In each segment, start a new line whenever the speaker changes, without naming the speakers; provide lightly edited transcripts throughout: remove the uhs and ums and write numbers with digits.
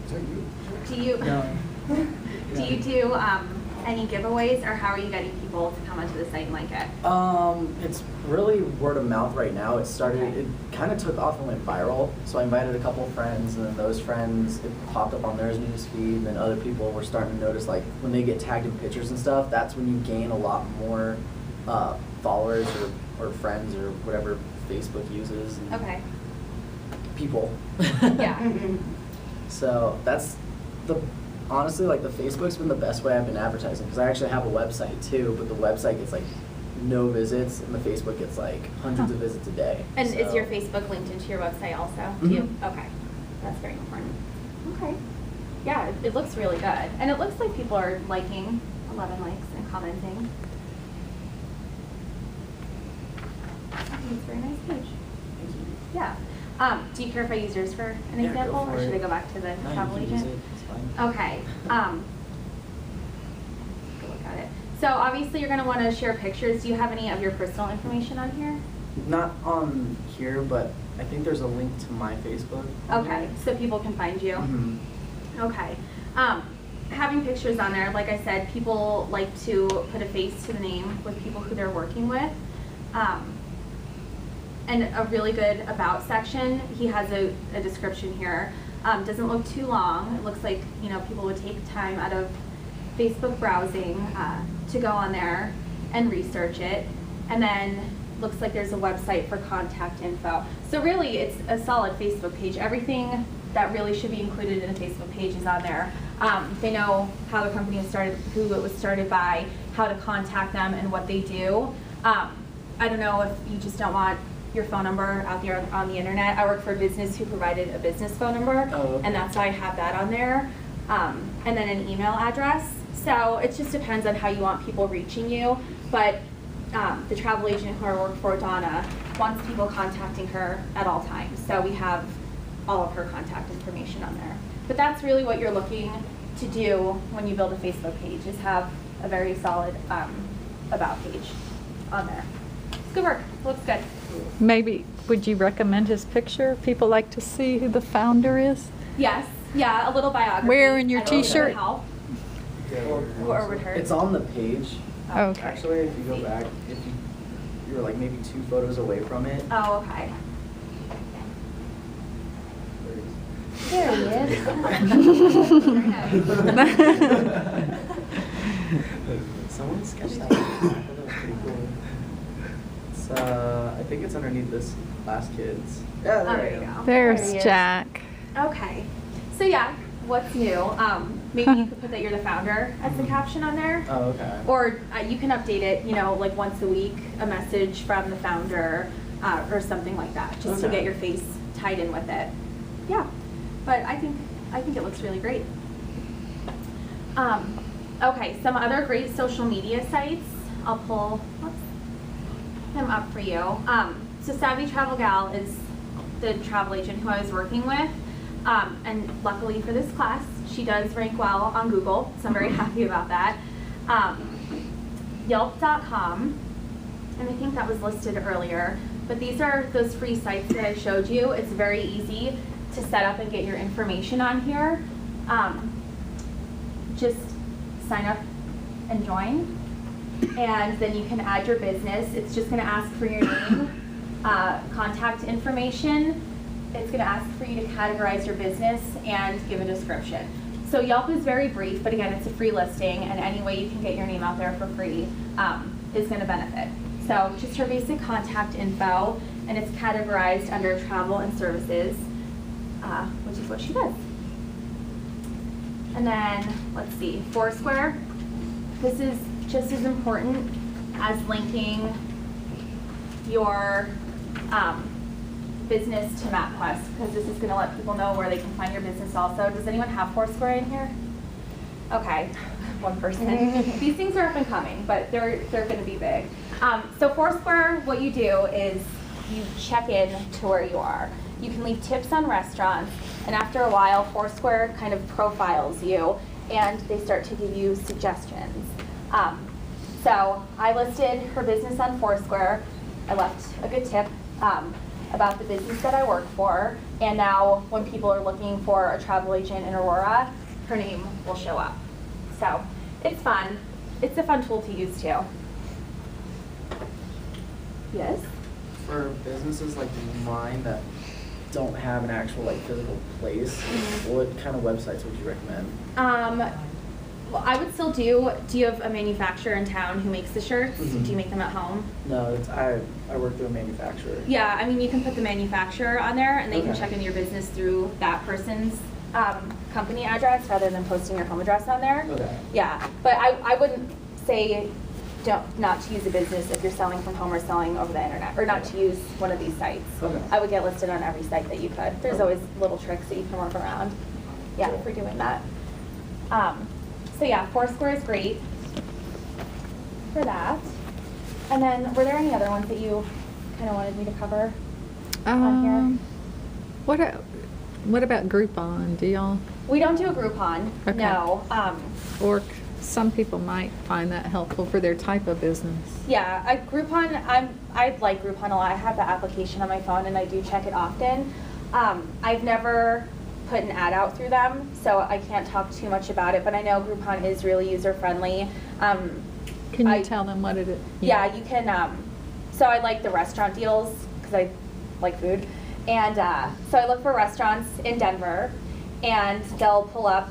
Do you
No.
do you do any giveaways, or how are you getting people to come onto the site and like it?
It's really word of mouth right now. It kind of took off and went viral. So I invited a couple friends, and then those friends, it popped up on their news feed, and then other people were starting to notice, like, when they get tagged in pictures and stuff, that's when you gain a lot more followers or friends or whatever Facebook uses. And
Okay.
people.
Yeah.
So that's honestly, like, the Facebook's been the best way I've been advertising, because I actually have a website too, but the website gets like no visits, and the Facebook gets like hundreds of visits a day.
And
so.
is your Facebook linked into your website also? Do you? Okay, that's very important. Okay. Yeah, it looks really good, and it looks like people are liking, 11 likes and commenting. I think it's a very nice page.
Thank you.
Yeah. Do you care if I use yours for an
Yeah,
example,
go for
or should
it.
I go back to the
No, you
travel
can
agent?
use it. It's fine.
Okay. Go look at it. So obviously you're going to want to share pictures. Do you have any of your personal information on here?
Not on here, but I think there's a link to my Facebook. on
Okay,
here.
so people can find you.
Mhm.
Okay. Having pictures on there, like I said, people like to put a face to the name with people who they're working with. And a really good about section. He has a description here. Doesn't look too long. It looks like, you know, people would take time out of Facebook browsing to go on there and research it. And then looks like there's a website for contact info. So really, it's a solid Facebook page. Everything that really should be included in a Facebook page is on there. They know how the company was started, who it was started by, how to contact them, and what they do. I don't know if you just don't want your phone number out there on the internet. I work for a business who provided a business phone number,
Oh, okay.
and that's why I have that on there. And then an email address. So it just depends on how you want people reaching you. But the travel agent who I work for, Donna, wants people contacting her at all times. So we have all of her contact information on there. But that's really what you're looking to do when you build a Facebook page, is have a very solid about page on there. It's good work. Looks good.
Maybe, would you recommend his picture? People like to see who the founder is.
Yes. Yeah, a little biography.
Where in your
I think that would
t-shirt?
help. Or would hurt.
It's on the page.
Okay.
Actually, if you go back, if you're like maybe 2 photos away from it.
Oh, okay.
There it is.
There he is.
Someone sketched that. I thought that was pretty cool. It's I think it's underneath this last kid's. Yeah,
Oh, there you go.
There's
There he is.
Jack.
Okay. So yeah, what's new? Maybe you could put that you're the founder as the caption on there.
Oh, okay.
Or you can update it, you know, like once a week, a message from the founder or something like that, just to
Okay.
get your face tied in with it. Yeah, but I think it looks really great. Okay, some other great social media sites. I'll pull them up for you. So Savvy Travel Gal is the travel agent who I was working with. And luckily for this class, she does rank well on Google, so I'm very happy about that. Yelp.com, and I think that was listed earlier, but these are those free sites that I showed you. It's very easy to set up and get your information on here. Just sign up and join, and then you can add your business. It's just going to ask for your name, contact information. It's going to ask for you to categorize your business and give a description. So Yelp is very brief, but again, it's a free listing, and any way you can get your name out there for free is going to benefit. So just her basic contact info, and it's categorized under travel and services, which is what she does. And then, let's see, Foursquare. This is just as important as linking your business to MapQuest, because this is going to let people know where they can find your business also. Does anyone have Foursquare in here? Okay, one person. These things are up and coming, but they're going to be big. So Foursquare, what you do is you check in to where you are. You can leave tips on restaurants, and after a while, Foursquare kind of profiles you, and they start to give you suggestions. So I listed her business on Foursquare. I left a good tip. about the business that I work for, and now when people are looking for a travel agent in Aurora, her name will show up. So it's fun. It's a fun tool to use too. Yes?
For businesses like mine that don't have an actual like physical place, what kind of websites would you recommend?
Well, I would still do you have a manufacturer in town who makes the shirts? Do you make them at home?
No, I work through a manufacturer.
Yeah, I mean, you can put the manufacturer on there, and they can
Okay.
check into your business through that person's company address rather than posting your home address on there.
Okay.
Yeah, but I wouldn't say not to use a business if you're selling from home or selling over the internet, or not to use one of these sites.
Okay.
I would get listed on every site that you could. There's always little tricks that you can work around. Yeah,
Cool.
for doing that. So yeah, Foursquare is great for that. And then, were there any other ones that you kind of wanted me to cover on here?
What about Groupon? Do y'all,
We don't do a Groupon,
Okay.
no.
or some people might find that helpful for their type of business?
Yeah, Groupon, I like Groupon a lot. I have the application on my phone and I do check it often. I've never put an ad out through them, so I can't talk too much about it, but I know Groupon is really user-friendly.
Can you tell them what it is?
Yeah, you can, so I like the restaurant deals because I like food. And so I look for restaurants in Denver, and they'll pull up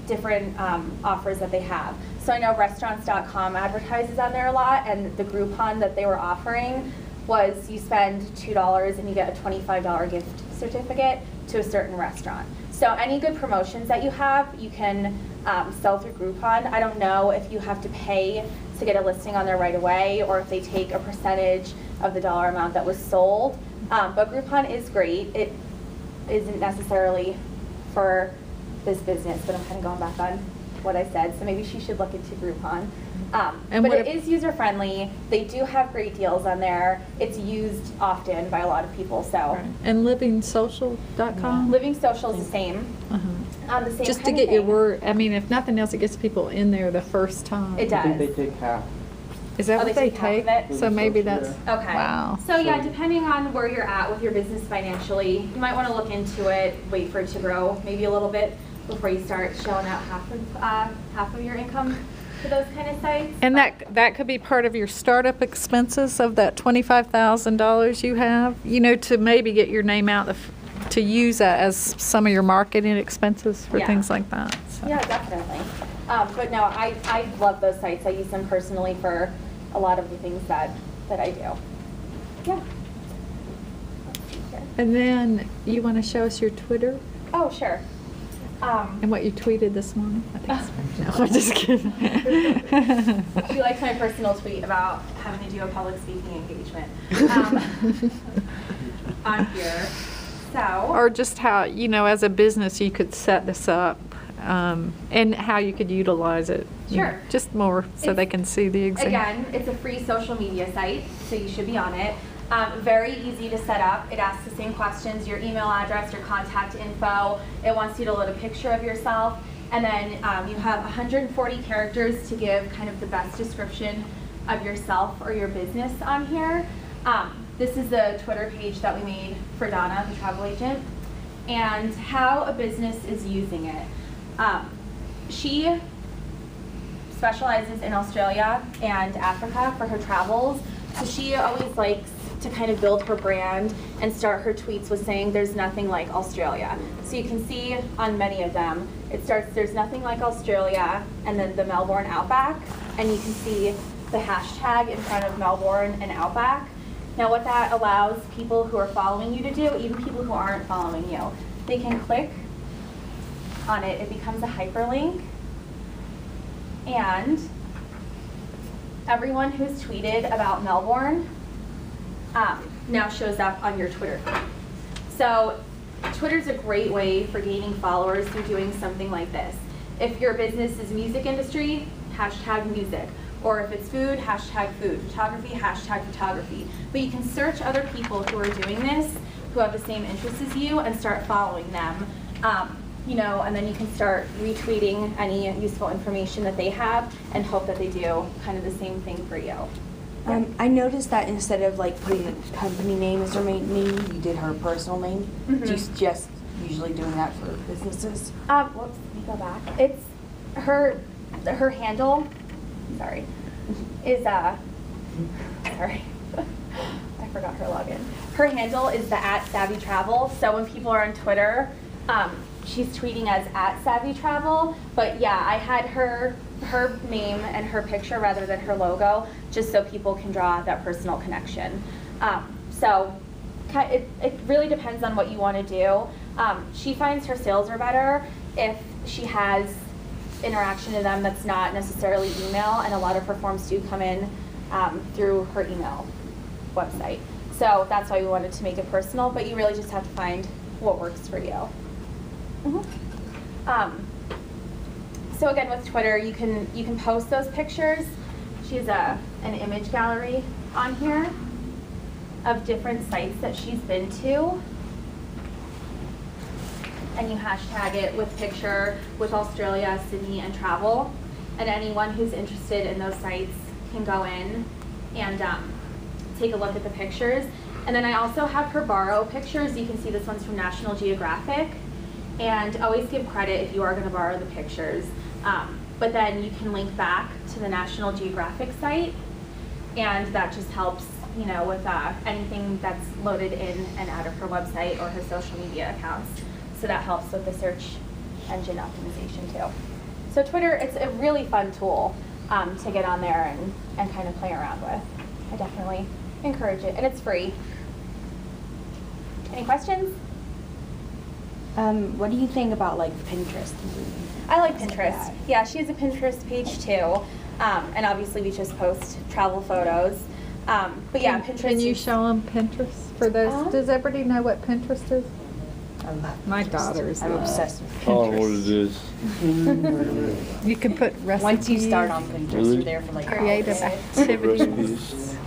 different offers that they have. So I know restaurants.com advertises on there a lot, and the Groupon that they were offering was you spend $2 and you get a $25 gift certificate to a certain restaurant. So any good promotions that you have, you can sell through Groupon. I don't know if you have to pay to get a listing on there right away, or if they take a percentage of the dollar amount that was sold. But Groupon is great. It isn't necessarily for this business, but I'm kind of going back on what I said, so maybe she should look into Groupon.
And
But
what
it is user-friendly. They do have great deals on there. It's used often by a lot of people, so.
Right. And livingsocial.com?
Living Social is the same.
Uh-huh.
The same
Just to
kind
get
of
your
thing.
word, I mean, if nothing else, it gets people in there the first time.
It
I think
does.
they take half.
Is that
Oh,
what
they
they
take half of
take?
it?
So maybe
Yeah.
that's,
Okay.
wow.
So yeah,
So-
depending on where you're at with your business financially, you might want to look into it, wait for it to grow maybe a little bit before you start showing out half of your income to those kind of sites.
And
But-
that could be part of your startup expenses of that $25,000 you have, you know, to maybe get your name out, to use that as some of your marketing expenses for
Yeah.
things like that. So.
Yeah, definitely. But no, I love those sites. I use them personally for a lot of the things that I do. Yeah. Let's see here.
And then you want to show us your Twitter
Oh, sure.
and what you tweeted this morning? I think so. No, I'm just kidding.
She liked my personal tweet about having to do a public speaking engagement on here. So.
Or just how, you know, as a business, you could set this up and how you could utilize it. you know,
Sure.
just more so they can see the example.
Again, it's a free social media site, so you should be on it. Very easy to set up. It asks the same questions, your email address, your contact info. It wants you to load a picture of yourself. And then you have 140 characters to give kind of the best description of yourself or your business on here. This is the Twitter page that we made for Donna, the travel agent, and how a business is using it. She specializes in Australia and Africa for her travels, so she always likes to kind of build her brand and start her tweets with saying there's nothing like Australia. So you can see on many of them, it starts there's nothing like Australia, and then the Melbourne Outback, and you can see the hashtag in front of Melbourne and Outback. Now what that allows people who are following you to do, even people who aren't following you, they can click on it, it becomes a hyperlink, and everyone who's tweeted about Melbourne now shows up on your Twitter feed. So Twitter's a great way for gaining followers through doing something like this. If your business is music industry, hashtag music. Or if it's food, hashtag food. Photography, hashtag photography. But you can search other people who are doing this, who have the same interests as you, and start following them. You know, and then you can start retweeting any useful information that they have and hope that they do kind of the same thing for you.
I noticed that instead of like putting the company name as her main name, you did her personal name.
Mhm.
Do you suggest usually doing that for businesses?
Whoops, let me go back. It's her handle, sorry, is, sorry. I forgot her login. Her handle is the @SavvyTravel. So when people are on Twitter, she's tweeting as @SavvyTravel. But yeah, I had her name and her picture rather than her logo, just so people can draw that personal connection. So it really depends on what you want to do. She finds her sales are better if she has interaction to them that's not necessarily email, and a lot of her forms do come in through her email website. So that's why we wanted to make it personal, but you really just have to find what works for you. So again, with Twitter, you can post those pictures. She has an image gallery on here of different sites that she's been to. And you hashtag it with picture with Australia, Sydney, and travel. And anyone who's interested in those sites can go in and take a look at the pictures. And then I also have her borrow pictures. You can see this one's from National Geographic. And always give credit if you are going to borrow the pictures. But then you can link back to the National Geographic site. And that just helps, you know, with anything that's loaded in and out of her website or her social media accounts. So that helps with the search engine optimization too. So Twitter, it's a really fun tool to get on there and kind of play around with. I definitely encourage it, and it's free. Any questions?
What do you think about like Pinterest?
I like Pinterest. Yeah, she has a Pinterest page too. And obviously we just post travel photos. But yeah, Pinterest.
Can you
is-
show them Pinterest for those? Does everybody know what Pinterest is?
I love
My
Pinterest.
daughters
I'm
love.
obsessed with Pinterest.
Oh, what it is.
You can put recipes.
Once you start on Pinterest,
Really?
you're there for like
Creative
hours.
activities.
Recipes.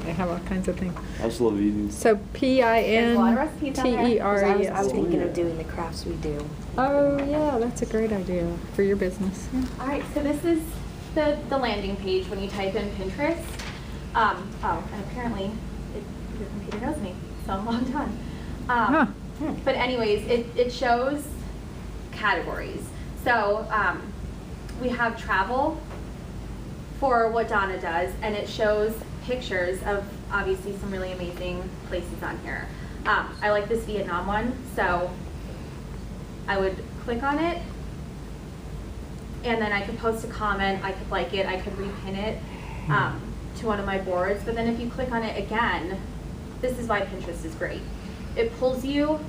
They have all kinds of things.
I just love eating.
So
There's a lot of recipes on there.
P-I-N-T-E-R-E-S.
I was thinking of doing the crafts we do.
Oh, yeah, that's a great idea for your business. Yeah.
All right, so this is the landing page when you type in Pinterest. Oh, and apparently your computer knows me, so I'm logged on.
Huh.
But anyways, it shows categories. So we have travel for what Donna does, and it shows pictures of obviously some really amazing places on here. I like this Vietnam one, so I would click on it, and then I could post a comment, I could like it, I could repin it to one of my boards. But then if you click on it again, this is why Pinterest is great. It pulls you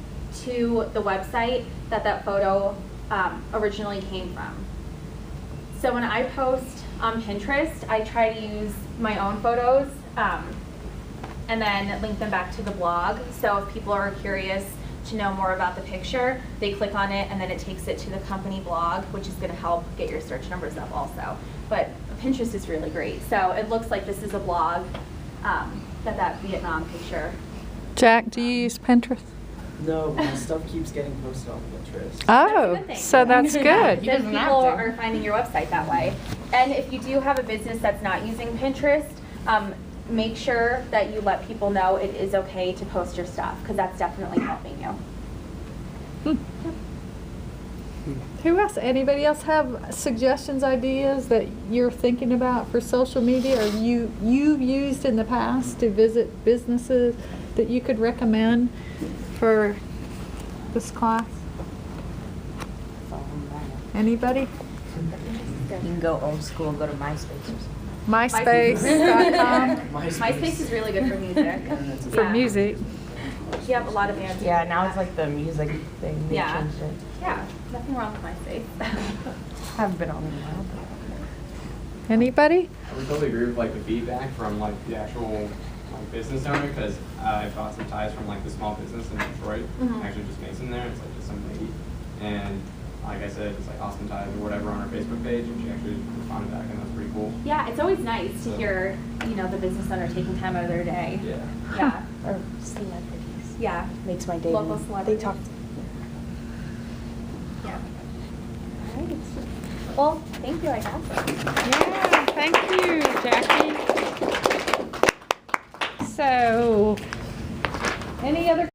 to the website that photo originally came from. So when I post on Pinterest, I try to use my own photos and then link them back to the blog. So if people are curious to know more about the picture, they click on it and then it takes it to the company blog, which is gonna help get your search numbers up also. But Pinterest is really great. So it looks like this is a blog that Vietnam picture.
Jack, do you use Pinterest?
No, my stuff keeps getting posted on Pinterest.
Oh,
good thing.
so that's good.
Then
doesn't
people
have to.
are finding your website that way. And if you do have a business that's not using Pinterest, make sure that you let people know it is okay to post your stuff, because that's definitely helping you.
Who else? Anybody else have suggestions, ideas that you're thinking about for social media, or you've used in the past to visit businesses that you could recommend for this class? Anybody?
You can go old school and go to MySpace or something.
MySpace.com
MySpace is really good for music.
for
Yeah.
music.
You have a lot of bands.
Yeah, now it's like the music thing. They
Yeah.
changed it.
Yeah, nothing wrong with MySpace.
Haven't been on in a while.
Anybody?
I would totally agree with like the feedback from like the actual like business owner, because I've got some ties from like the small business in Detroit.
Mhm.
Actually, just Mason there. It's like just some lady, and like I said, it's like Austin Ties or whatever on her Facebook page, and she actually responded back, and that's pretty cool.
Yeah, it's always nice to
So-
hear, you know, the business owner taking time out of their day.
Yeah.
Yeah,
Or celebrities.
yeah,
Makes my day.
Local
They
celebrities.
talk.
yeah. All right. Well, thank you, I guess.
Yeah, thank you, Jackie. So, any other